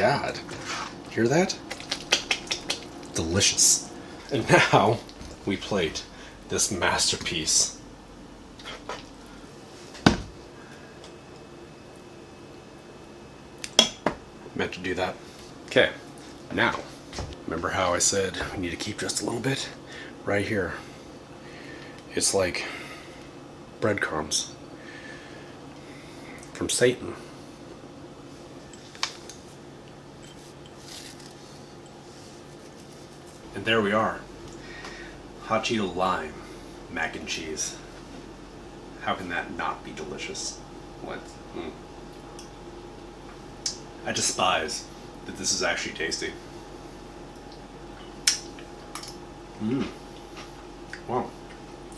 God. Hear that? Delicious. And now we plate this masterpiece. Meant to do that. Okay, now, remember how I said we need to keep just a little bit? Right here. It's like breadcrumbs from Satan. And there we are. Hot Cheeto lime mac and cheese. How can that not be delicious? What? I despise that this is actually tasty. Wow.